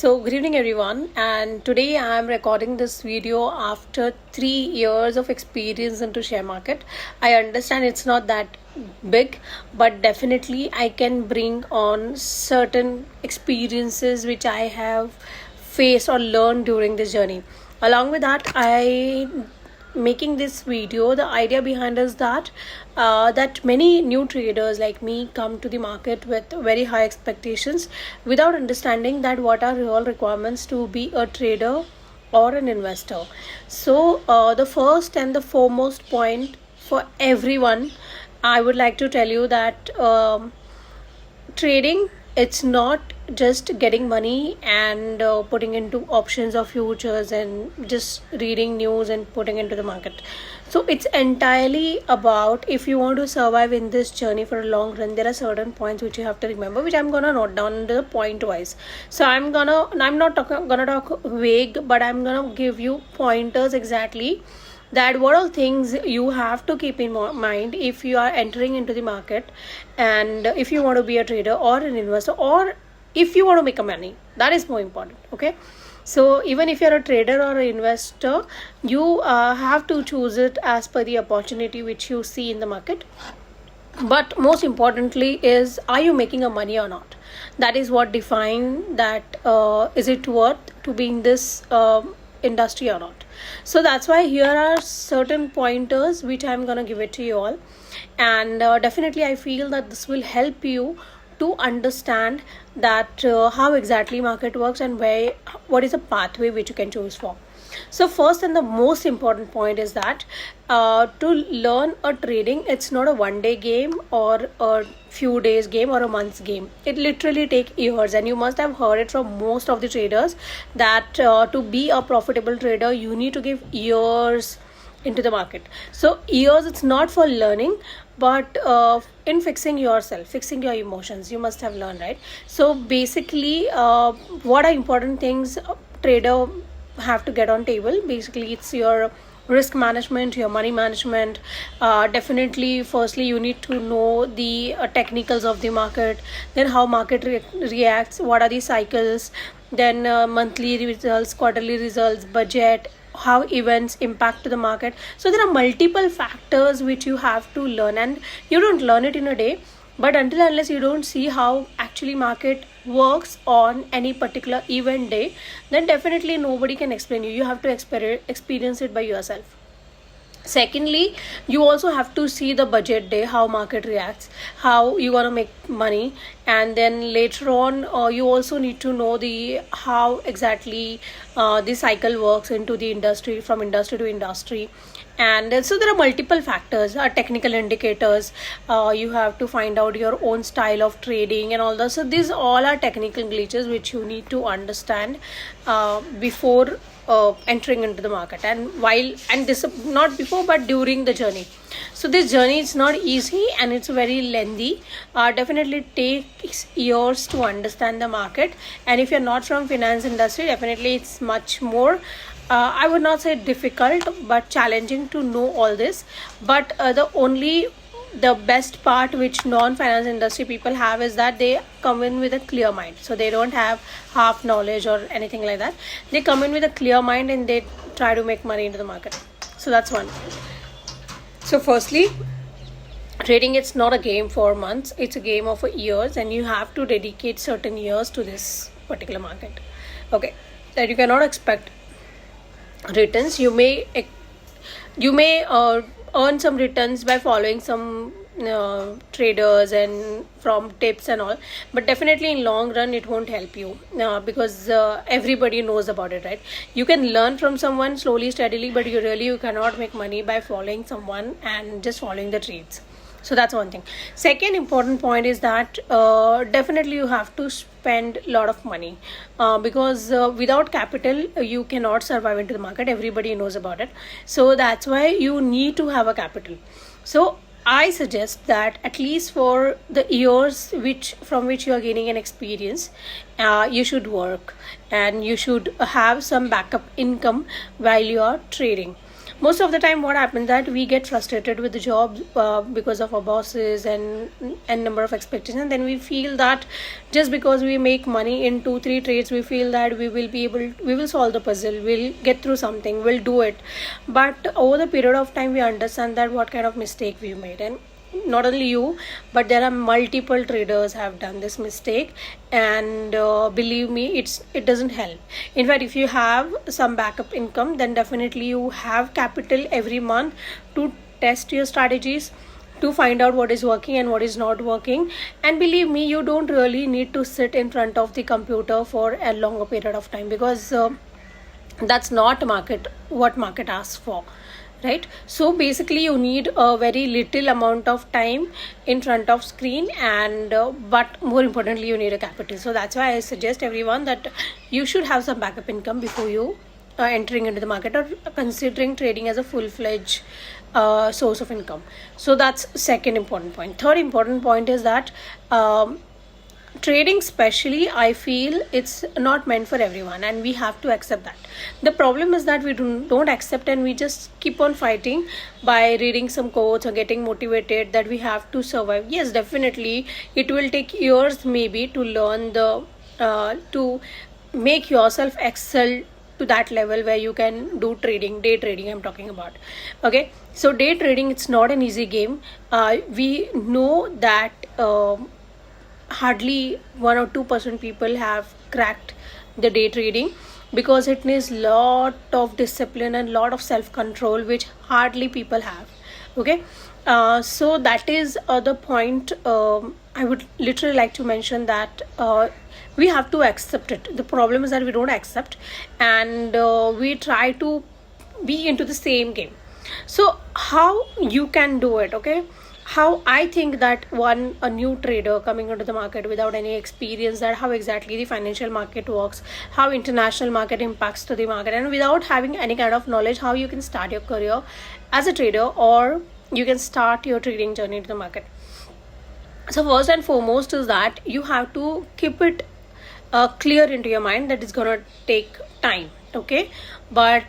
Good evening everyone, and today I am recording this video after 3 years of experience into share market. I understand it's not that big, but definitely I can bring on certain experiences which I have faced or learned during this journey. Along with that, I making this video, the idea behind is that many new traders like me come to the market with very high expectations without understanding that what are real requirements to be a trader or an investor. The first and the foremost point for everyone, I would like to tell you that trading, it's not just getting money and putting into options or futures and just reading news and putting into the market. So it's entirely about, if you want to survive in this journey for a long run, there are certain points which you have to remember, which I'm gonna note down into the point wise. So I'm not gonna talk vague, but I'm gonna give you pointers exactly that what all things you have to keep in mind if you are entering into the market, and if you want to be a trader or an investor, or if you want to make a money. That is more important. Okay, so even if you're a trader or an investor, you have to choose it as per the opportunity which you see in the market. But most importantly is, are you making a money or not? That is what define that is it worth to be in this industry or not. So that's why here are certain pointers which I'm gonna give it to you all, and definitely I feel that this will help you to understand that how exactly market works and where what is the pathway which you can choose for. So first and the most important point is that to learn a trading, it's not a one day game or a few days game or a month's game. It literally take years, and you must have heard it from most of the traders that to be a profitable trader, you need to give years into the market. So years, it's not for learning, but in fixing yourself, fixing your emotions, you must have learned, right? So basically, what are important things trader have to get on table? Basically, it's your risk management, your money management. Definitely, firstly you need to know the technicals of the market, then how market reacts, what are the cycles, then monthly results, quarterly results, budget, how events impact to the market. So there are multiple factors which you have to learn, and you don't learn it in a day. But until unless you don't see how actually market works on any particular event day, then definitely nobody can explain you. You have to experience it by yourself. Secondly, you also have to see the budget day, how market reacts, how you want to make money. And then later on, you also need to know the how exactly the cycle works into the industry, from industry to industry. And so there are multiple factors, technical indicators. You have to find out your own style of trading and all that. So these all are technical glitches which you need to understand before entering into the market, and this not before but during the journey. So this journey is not easy and it's very lengthy. Definitely takes years to understand the market, and if you're not from finance industry, definitely it's much more I would not say difficult, but challenging to know all this. But the best part which non-finance industry people have is that they come in with a clear mind. So they don't have half knowledge or anything like that. They come in with a clear mind and they try to make money into the market. So that's one. So firstly, trading, it's not a game for months, it's a game of years, and you have to dedicate certain years to this particular market. Okay, that you cannot expect returns. You may earn some returns by following some traders and from tips and all, but definitely in long run it won't help you because everybody knows about it, right? You can learn from someone slowly steadily, but you cannot make money by following someone and just following the trades. So that's one thing. Second important point is that definitely you have to spend a lot of money because without capital you cannot survive into the market. Everybody knows about it. So that's why you need to have a capital. So I suggest that at least for the years from which you are gaining an experience, you should work and you should have some backup income while you are trading. most of the time what happens that we get frustrated with the job because of our bosses and number of expectations, and then we feel that just because we make money in 2 3 trades, we feel that we will solve the puzzle, we'll get through something, we'll do it. But over the period of time we understand that what kind of mistake we made, and not only you, but there are multiple traders have done this mistake. And believe me, it doesn't help. In fact, if you have some backup income, then definitely you have capital every month to test your strategies, to find out what is working and what is not working. And believe me, you don't really need to sit in front of the computer for a longer period of time, because that's not what market asks for, right? So basically you need a very little amount of time in front of screen, and but more importantly you need a capital. So that's why I suggest everyone that you should have some backup income before you entering into the market or considering trading as a full-fledged source of income. So that's second important point. Third important point is that trading especially, I feel it's not meant for everyone, and we have to accept that. The problem is that we don't accept, and we just keep on fighting by reading some quotes or getting motivated that we have to survive. Yes, definitely it will take years maybe to learn the to make yourself excel to that level where you can do trading, day trading I'm talking about. Okay, so day trading, it's not an easy game. We know that hardly 1 or 2% people have cracked the day trading, because it needs lot of discipline and lot of self control, which hardly people have. Okay, so that is the point. I would literally like to mention that we have to accept it. The problem is that we don't accept, and we try to be into the same game. So how you can do it? Okay, how I think that a new trader coming into the market without any experience, that how exactly the financial market works, how international market impacts to the market, and without having any kind of knowledge, how you can start your career as a trader, or you can start your trading journey into the market. So first and foremost is that you have to keep it clear into your mind that it's gonna take time. Okay, but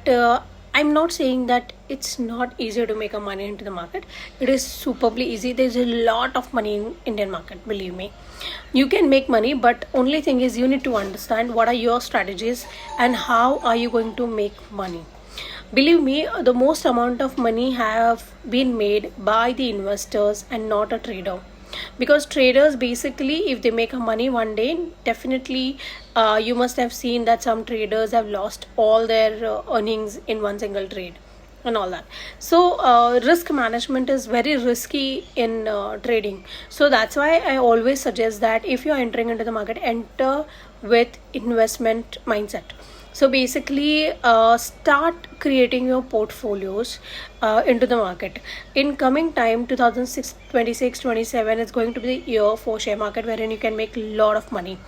I'm not saying that it's not easier to make a money into the market. It is superbly easy. There's a lot of money in Indian market, believe me. You can make money, but only thing is you need to understand what are your strategies and how are you going to make money. Believe me, the most amount of money have been made by the investors and not a trader. Because traders, basically, if they make a money one day, definitely you must have seen that some traders have lost all their earnings in one single trade and all that. So risk management is very risky in trading. So that's why I always suggest that if you're entering into the market, enter with investment mindset. So basically start creating your portfolios into the market. In coming time, 2006, 26, 27 is going to be the year for share market wherein you can make a lot of money.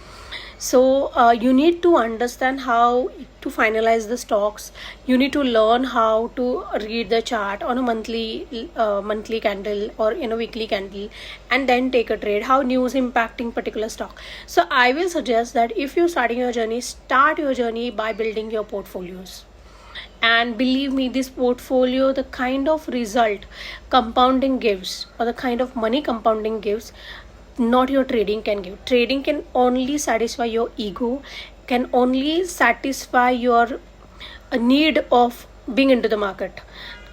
So you need to understand how to finalize the stocks. You need to learn how to read the chart on a monthly candle or in a weekly candle, and then take a trade, how news impacting particular stock. So I will suggest that if you're starting your journey, start your journey by building your portfolios. And believe me, this portfolio, the kind of result compounding gives, or the kind of money compounding gives, not your trading can give. Trading can only satisfy your ego, can only satisfy your need of being into the market.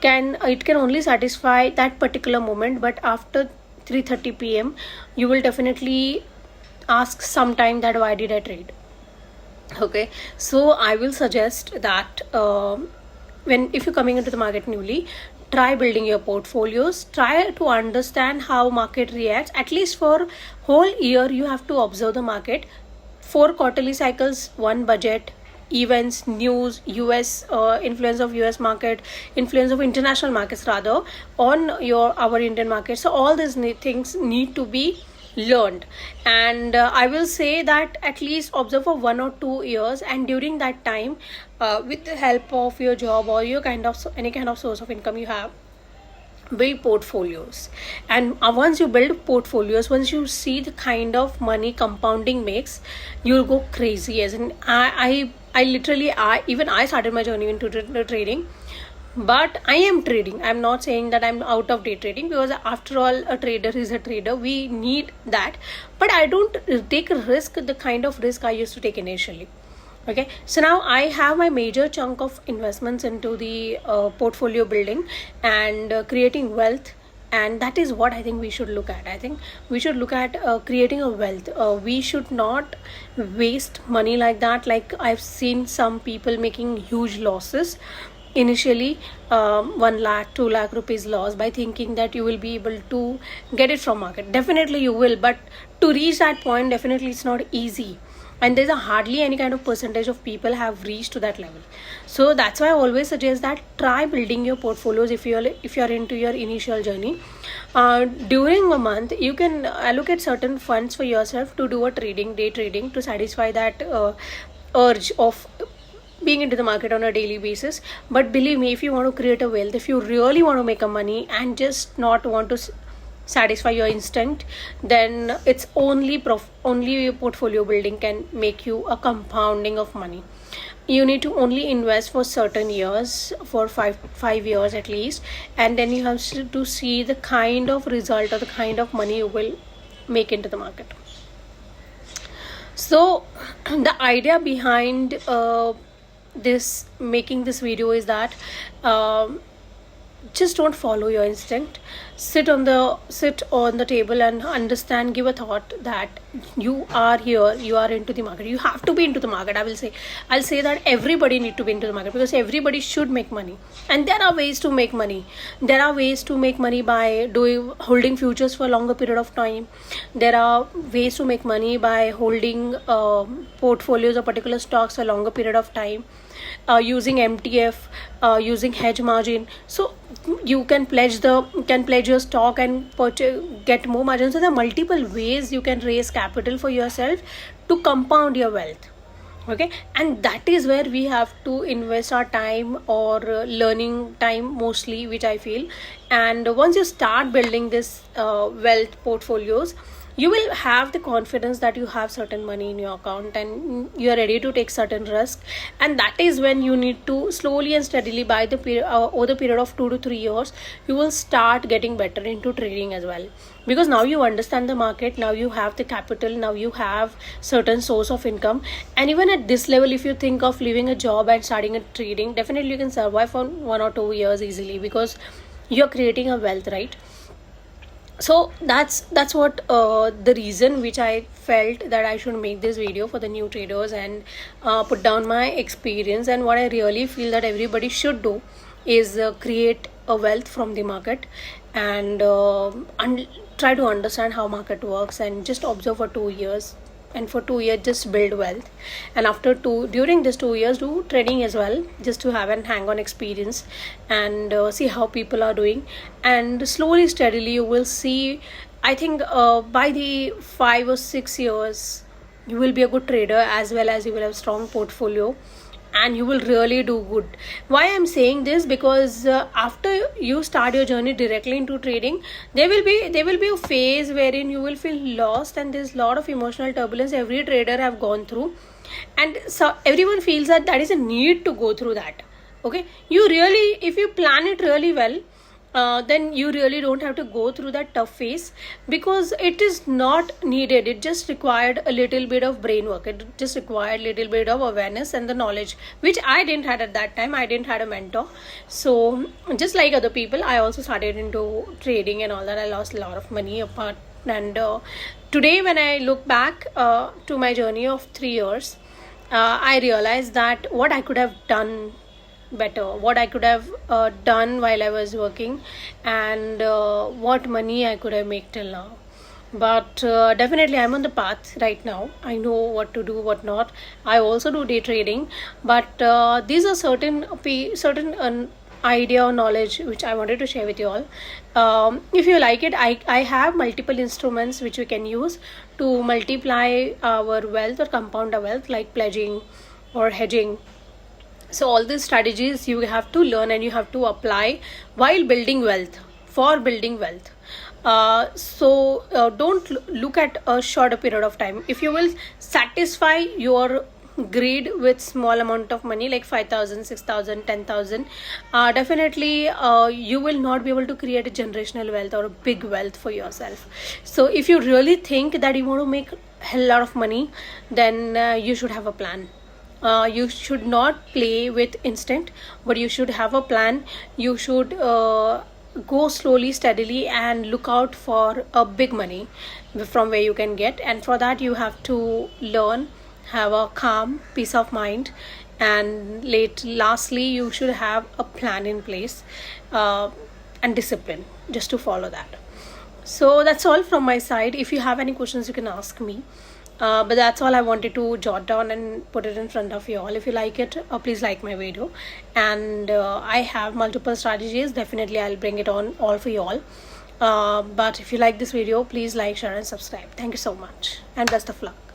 It can only satisfy that particular moment, but after 3:30 p.m. you will definitely ask sometime that why did I trade. Okay, so I will suggest that if you're coming into the market newly, try building your portfolios, try to understand how market reacts. At least for whole year you have to observe the market. 4 quarterly cycles, 1 budget, events, news, US influence of US market, influence of international markets rather on our Indian market. So all these things need to be learned, and I will say that at least observe for 1 or 2 years, and during that time with the help of your job or your any kind of source of income you have, build portfolios. And once you build portfolios, once you see the kind of money compounding makes, you'll go crazy. As in I literally, even I started my journey into trading. But I am trading. I'm not saying that I'm out of day trading, because after all, a trader is a trader. We need that. But I don't take a risk, the kind of risk I used to take initially. Okay, so now I have my major chunk of investments into the portfolio building and creating wealth. And that is what I think we should look at. I think we should look at creating a wealth. We should not waste money like that. Like, I've seen some people making huge losses initially, 1 lakh 2 lakh rupees loss, by thinking that you will be able to get it from market. Definitely you will, but to reach that point, definitely it's not easy, and there's a hardly any kind of percentage of people have reached to that level. So that's why I always suggest that try building your portfolios if you're into your initial journey. During a month, you can allocate certain funds for yourself to do a day trading, to satisfy that urge of being into the market on a daily basis. But believe me, if you want to create a wealth, if you really want to make a money and just not want to satisfy your instinct, then it's only portfolio building can make you a compounding of money. You need to only invest for certain years, for five years at least, and then you have to see the kind of result or the kind of money you will make into the market. So the idea behind this making this video is that, just don't follow your instinct. Sit on the table and understand, give a thought that you are here, you are into the market, you have to be into the market. I'll say that everybody need to be into the market, because everybody should make money. And there are ways to make money. There are ways to make money by holding futures for a longer period of time. There are ways to make money by holding portfolios of particular stocks for a longer period of time, using MTF, using hedge margin. So you can pledge your stock and get more margin. So there are multiple ways you can raise capital for yourself to compound your wealth. Okay, and that is where we have to invest our time, or learning time mostly, which I feel. And once you start building this wealth portfolios, you will have the confidence that you have certain money in your account and you are ready to take certain risk. And that is when you need to slowly and steadily, by the period over the period of 2 to 3 years, you will start getting better into trading as well, because now you understand the market, now you have the capital, now you have certain source of income. And even at this level, if you think of leaving a job and starting a trading, definitely you can survive for 1 or 2 years easily, because you're creating a wealth, right? So that's what the reason which I felt that I should make this video for the new traders, and put down my experience. And what I really feel that everybody should do is create a wealth from the market, and try to understand how market works, and just observe for 2 years. And for 2 years, just build wealth. And during this 2 years, do trading as well, just to have an hang-on experience, and see how people are doing. And slowly, steadily, you will see. I think by the 5 or 6 years, you will be a good trader, as well as you will have strong portfolio, and you will really do good. Why I'm saying this? Because after you start your journey directly into trading, there will be a phase wherein you will feel lost, and there's a lot of emotional turbulence every trader have gone through. And so everyone feels that is a need to go through that. Okay, if you plan it really well, then you really don't have to go through that tough phase, because it is not needed. It just required a little bit of brain work. It just required a little bit of awareness and the knowledge, which I didn't have at that time. I didn't have a mentor. So just like other people, I also started into trading and all that. I lost a lot of money apart. And today, when I look back to my journey of 3 years, I realized that what I could have done better, what I could have done while I was working, and what money I could have made till now. But definitely I'm on the path right now. I know what to do, what not. I also do day trading, but these are certain idea or knowledge which I wanted to share with you all. If you like it, I have multiple instruments which we can use to multiply our wealth or compound our wealth, like pledging or hedging. So all these strategies you have to learn and you have to apply while building wealth, for building wealth. Don't look at a shorter period of time. If you will satisfy your greed with small amount of money like 5,000, 6,000, 10,000, definitely you will not be able to create a generational wealth or a big wealth for yourself. So if you really think that you want to make a hell lot of money, then you should have a plan. You should not play with instinct, but you should have a plan. You should go slowly, steadily, and look out for a big money from where you can get. And for that, you have to learn, have a calm peace of mind, and lastly, you should have a plan in place, and discipline just to follow that. So that's all from my side. If you have any questions, you can ask me. But that's all I wanted to jot down and put it in front of you all. If you like it, please like my video. And I have multiple strategies. Definitely, I'll bring it on all for you all. But if you like this video, please like, share, and subscribe. Thank you so much, and best of luck.